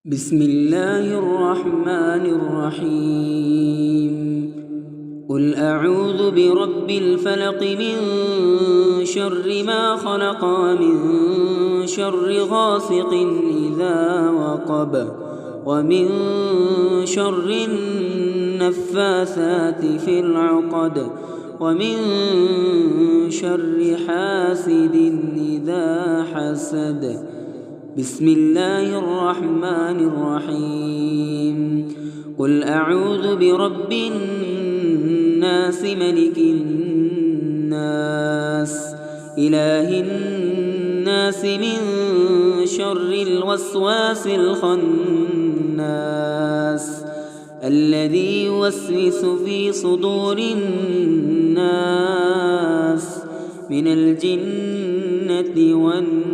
بسم الله الرحمن الرحيم قل أعوذ برب الفلق من شر ما خلق ومن شر غاسق إذا وقب ومن شر النفاثات في العقد ومن شر حاسد إذا حسد. بسم الله الرحمن الرحيم قل أعوذ برب الناس ملك الناس إله الناس من شر الوسواس الخناس الذي يوسوس في صدور الناس من الجنة والناس.